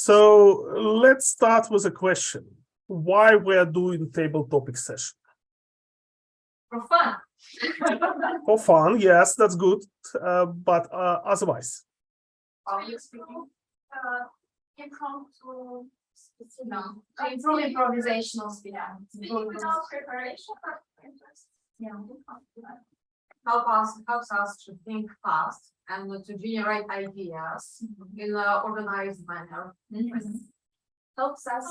So let's start with a question. Why we are doing table topic session? For fun. For fun, yes, that's good. But otherwise? Are you speaking? Impromptu, improve improvisational speed. Without preparation, but interest. Yeah. Helps us to think fast and to generate ideas in an organized manner. Helps us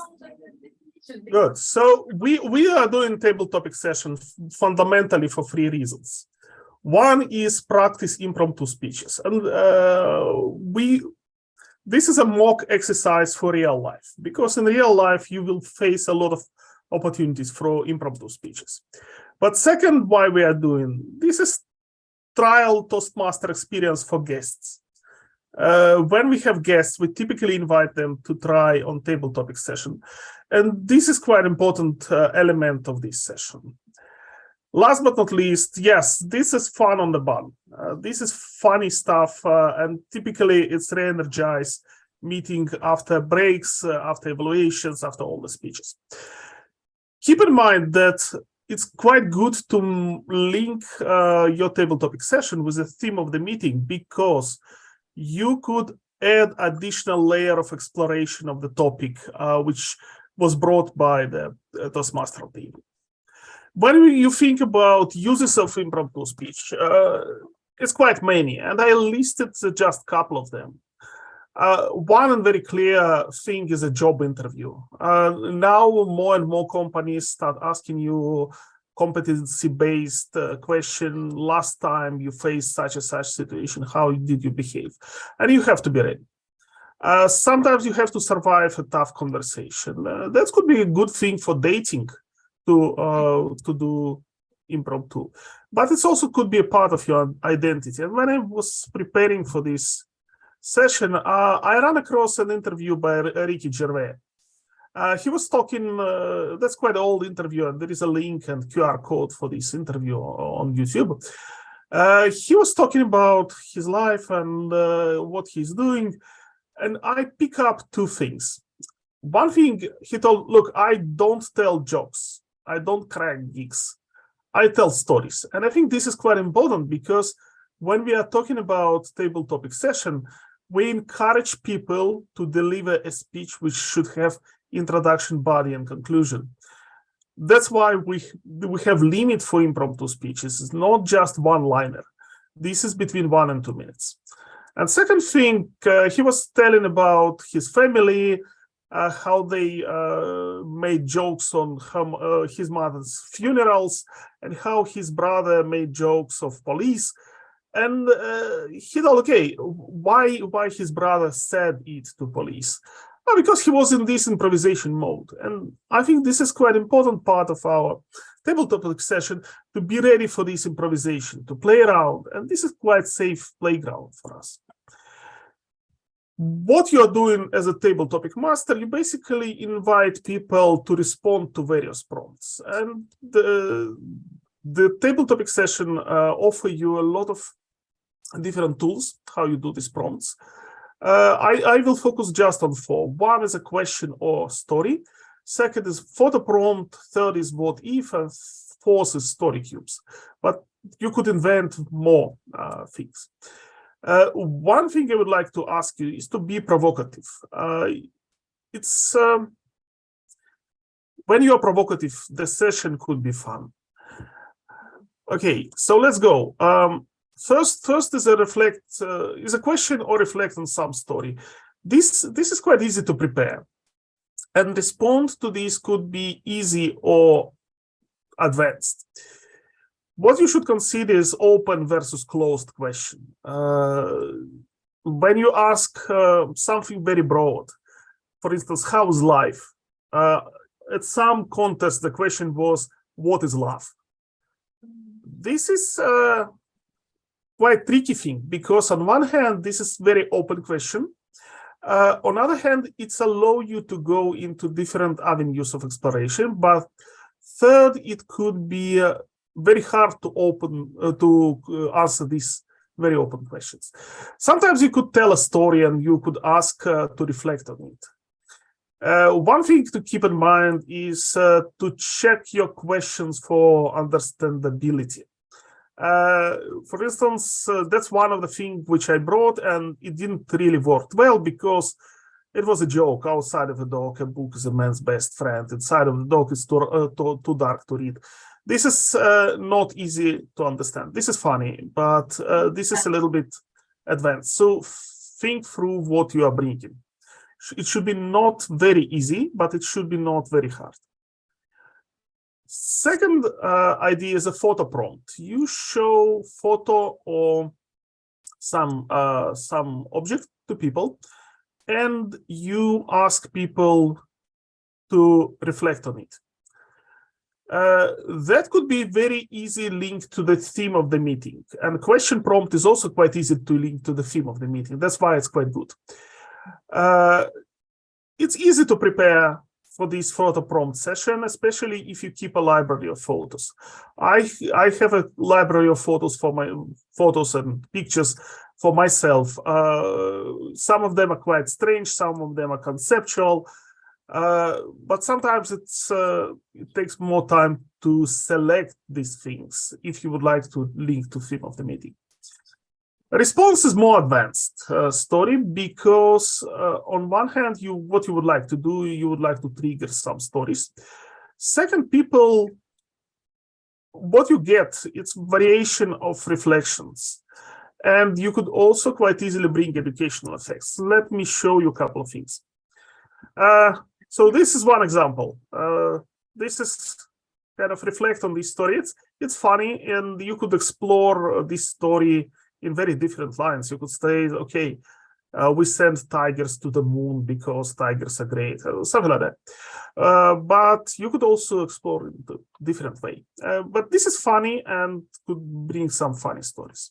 to be. Good. So we are doing table topic session fundamentally for 3 reasons. One is practice impromptu speeches, and this is a mock exercise for real life, because in real life you will face a lot of opportunities for impromptu speeches. But second, why we are doing this is trial Toastmaster experience for guests. When we have guests, we typically invite them to try on table topic session, and this is quite important element of this session. Last but not least, yes, this is fun on the bun. This is funny stuff, and typically it's re-energized meeting after breaks, after evaluations, after all the speeches. Keep in mind that it's quite good to link your table topic session with the theme of the meeting, because you could add additional layer of exploration of the topic, which was brought by the Toastmaster team. When you think about uses of impromptu speech, it's quite many, and I listed just a couple of them. One and very clear thing is a job interview. Now more and more companies start asking you competency-based question. Last time you faced such and such situation, how did you behave? And you have to be ready. Sometimes you have to survive a tough conversation. That could be a good thing for dating, to do impromptu, but it also could be a part of your identity. And when I was preparing for this session, I ran across an interview by Ricky Gervais. He was talking, that's quite an old interview, and there is a link and QR code for this interview on YouTube. He was talking about his life and what he's doing, and I pick up 2 things. One thing he told, look, I don't tell jokes. I don't crack gigs. I tell stories. And I think this is quite important, because when we are talking about table topic session, we encourage people to deliver a speech which should have introduction, body, and conclusion. That's why we have limit for impromptu speeches. It's not just one-liner. This is between 1 and 2 minutes. And second thing, he was telling about his family, how they made jokes on his mother's funerals, and how his brother made jokes of police. And he thought, okay, why his brother said it to police? Well, because he was in this improvisation mode. And I think this is quite important part of our table topic session, to be ready for this improvisation, to play around. And this is quite safe playground for us. What you're doing as a table topic master, you basically invite people to respond to various prompts. And the table topic session offer you a lot of different tools, how you do these prompts. I will focus just on 4. One is a question or story. Second is photo prompt. Third is what if, and 4th is story cubes. But you could invent more things. One thing I would like to ask you is to be provocative. When you're provocative, the session could be fun. Okay, so let's go. First is a question or reflect on some story. This is quite easy to prepare, and respond to this could be easy or advanced. What you should consider is open versus closed question. When you ask something very broad, for instance, how is life? At some contest, the question was, what is love? This is quite tricky thing, because on one hand, this is very open question. On the other hand, it's allow you to go into different avenues of exploration. But third, it could be very hard to answer these very open questions. Sometimes you could tell a story and you could ask to reflect on it. One thing to keep in mind is to check your questions for understandability. For instance, that's one of the things which I brought, and it didn't really work well because it was a joke. Outside of a dog, a book is a man's best friend. Inside of the dog, it's too dark to read. This is not easy to understand. This is funny, but this is a little bit advanced. So think through what you are bringing. It should be not very easy, but it should be not very hard. Second idea is a photo prompt. You show photo or some object to people, and you ask people to reflect on it. That could be very easy linked to the theme of the meeting. And question prompt is also quite easy to link to the theme of the meeting. That's why it's quite good. It's easy to prepare for this photo prompt session, especially if you keep a library of photos. I have a library of photos for my photos and pictures for myself. Some of them are quite strange, some of them are conceptual, but sometimes it takes more time to select these things if you would like to link to theme of the meeting. Response is more advanced story because on one hand, what you would like to do, you would like to trigger some stories. Second, people, what you get, it's variation of reflections. And you could also quite easily bring educational effects. Let me show you a couple of things. So this is one example. This is kind of reflect on this story. It's funny, and you could explore this story in very different lines. You could say, okay, we send tigers to the moon because tigers are great, something like that. But you could also explore it in a different way. But this is funny and could bring some funny stories.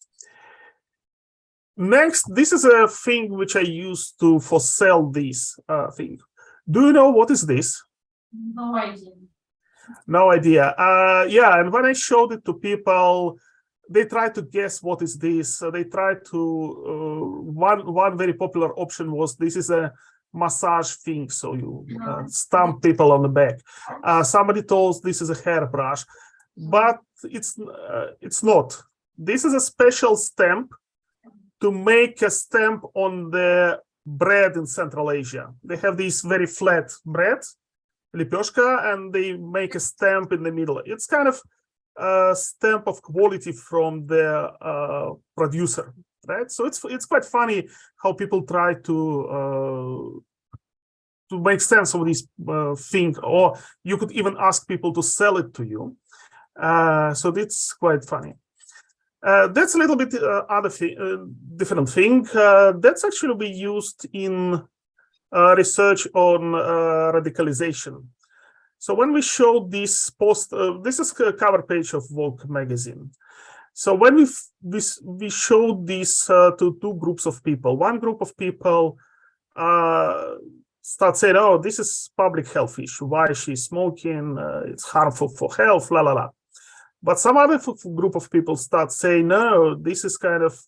Next, this is a thing which I use to sell this thing. Do you know what is this? No idea. No idea. Yeah, and when I showed it to people, they try to guess what is this. They try to one very popular option was this is a massage thing, so you stamp people on the back. Somebody told this is a hairbrush, but it's not. This is a special stamp to make a stamp on the bread in Central Asia. They have this very flat bread, lipyoshka, and they make a stamp in the middle. It's kind of a stamp of quality from the producer, right? So it's quite funny how people try to make sense of this thing, or you could even ask people to sell it to you. So that's quite funny. That's a little bit different thing. That's actually be used in research on radicalization. So when we showed this post, this is a cover page of Vogue magazine. So when we showed this to two groups of people, one group of people start saying, "Oh, this is public health issue. Why is she smoking? It's harmful for health, la la la." But some other group of people start saying, "No, this is kind of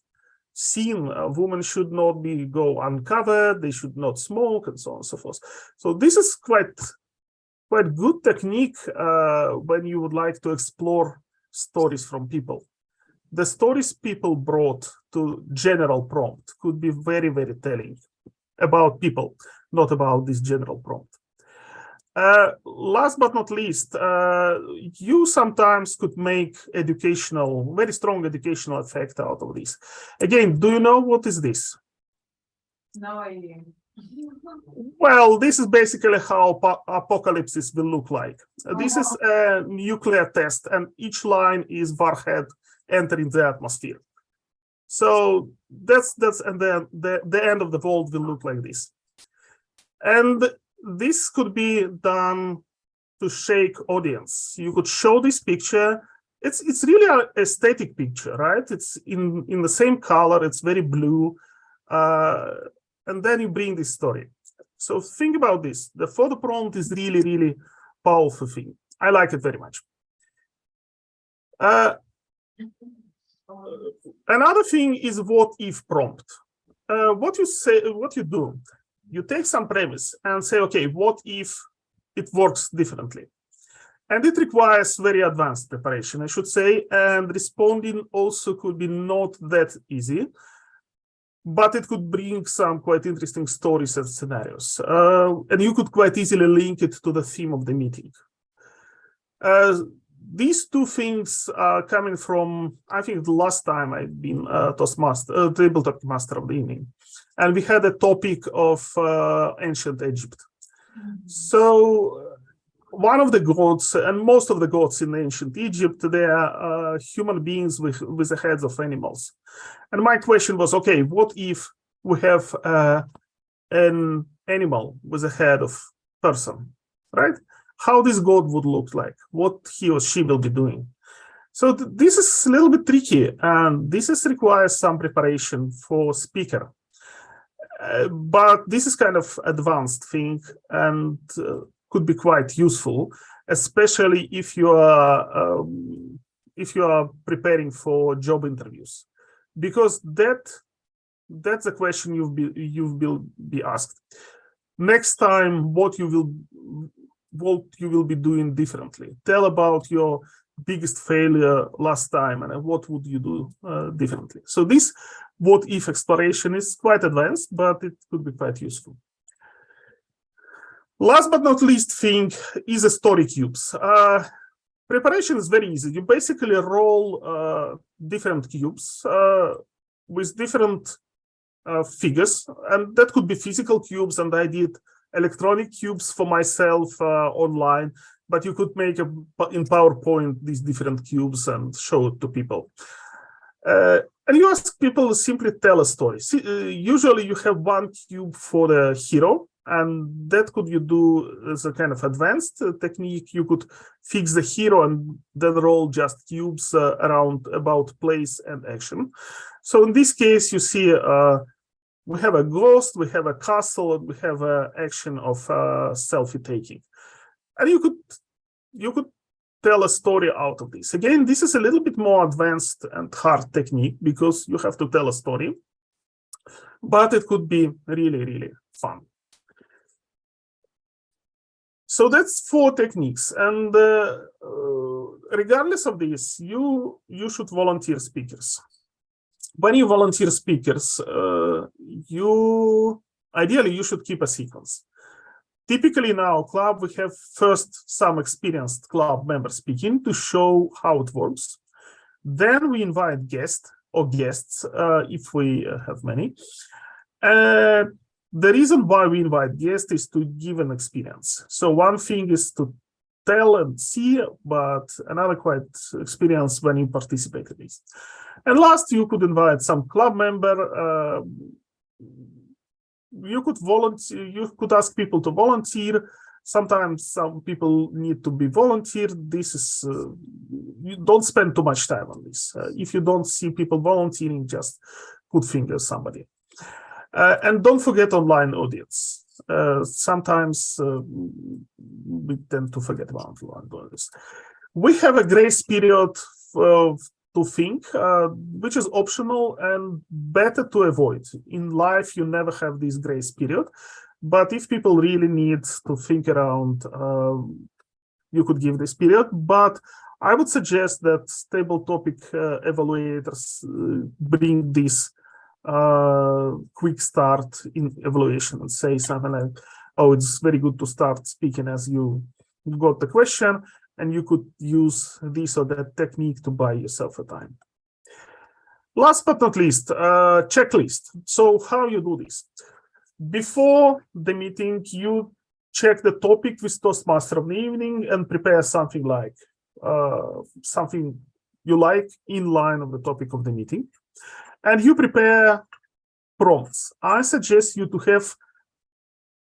sin. Women should not go uncovered. They should not smoke, and so on and so forth." So this is quite good technique when you would like to explore stories from people. The stories people brought to general prompt could be very, very telling about people, not about this general prompt. Last but not least, you sometimes could make very strong educational effect out of this. Again, do you know what is this? No idea. Well, this is basically how apocalypses will look like. This is a nuclear test, and each line is warhead entering the atmosphere. So that's and then the end of the world will look like this. And this could be done to shake audience. You could show this picture. It's really an aesthetic picture, right? It's in the same color. It's very blue, and then you bring this story. So think about this. The photo prompt is really, really powerful thing. I like it very much. Another thing is what if prompt. What you do, you take some premise and say, okay, what if it works differently? And it requires very advanced preparation, I should say, and responding also could be not that easy, but it could bring some quite interesting stories and scenarios. And you could quite easily link it to the theme of the meeting. These two things are coming from, I think, the last time I've been tabletop master of the evening. And we had a topic of ancient Egypt. So one of the gods, and most of the gods in ancient Egypt, they are human beings with the heads of animals. And my question was, okay, what if we have an animal with a head of person, right? How this god would look like, what he or she will be doing. So this is a little bit tricky, and this requires some preparation for speaker. But this is kind of advanced thing and could be quite useful, especially if you are preparing for job interviews, because that's a question you will be asked. Next time, what you will be doing differently. Tell about your biggest failure last time and what would you do differently. So this what if exploration is quite advanced, but it could be quite useful. Last but not least thing is a story cubes. Preparation is very easy. You basically roll different cubes with different figures, and that could be physical cubes, and I did electronic cubes for myself online, but you could make in PowerPoint these different cubes and show it to people. And you ask people to simply tell a story. Usually you have one cube for the hero, and that could you do as a kind of advanced technique. You could fix the hero and then roll just cubes around about place and action. So in this case, you see we have a ghost, we have a castle, and we have an action of selfie taking. And you could tell a story out of this. Again, this is a little bit more advanced and hard technique because you have to tell a story, but it could be really, really fun. So that's 4 techniques. And regardless of this, you should volunteer speakers. When you volunteer speakers, ideally you should keep a sequence. Typically in our club, we have first some experienced club members speaking to show how it works. Then we invite guests if we have many. The reason why we invite guests is to give an experience. So one thing is to tell and see, but another quite experience when you participate in this. And last, you could invite some club member. You could volunteer. You could ask people to volunteer. Sometimes some people need to be volunteered. This is you don't spend too much time on this. If you don't see people volunteering, just put fingers somebody. And don't forget online audience. Sometimes we tend to forget about online audience. We have a grace period to think, which is optional and better to avoid. In life, you never have this grace period. But if people really need to think around, you could give this period. But I would suggest that stable topic evaluators bring this quick start in evaluation and say something like, oh, it's very good to start speaking as you got the question, and you could use this or that technique to buy yourself a time. Last but not least, checklist. So how you do this? Before the meeting, you check the topic with Toastmaster of the evening and prepare something like something you like in line of the topic of the meeting. And you prepare prompts. I suggest you to have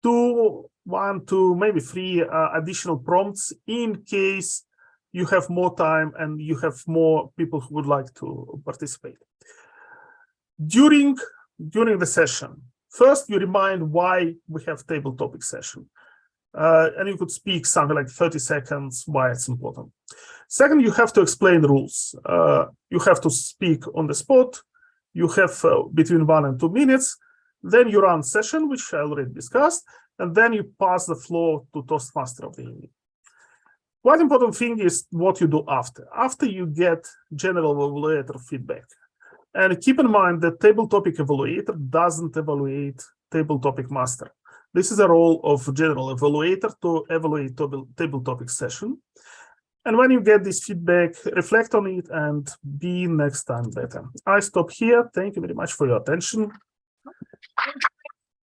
1, 2, maybe 3 additional prompts in case you have more time and you have more people who would like to participate. During the session, first you remind why we have table topic session. And you could speak something like 30 seconds why it's important. Second, you have to explain the rules. You have to speak on the spot. You have between 1 and 2 minutes. Then you run session, which I already discussed, and then you pass the floor to Toastmaster of the evening. Quite important thing is what you do after. After you get general evaluator feedback. And keep in mind that table topic evaluator doesn't evaluate table topic master. This is a role of general evaluator to evaluate table topic session. And when you get this feedback, reflect on it and be next time better. I stop here. Thank you very much for your attention.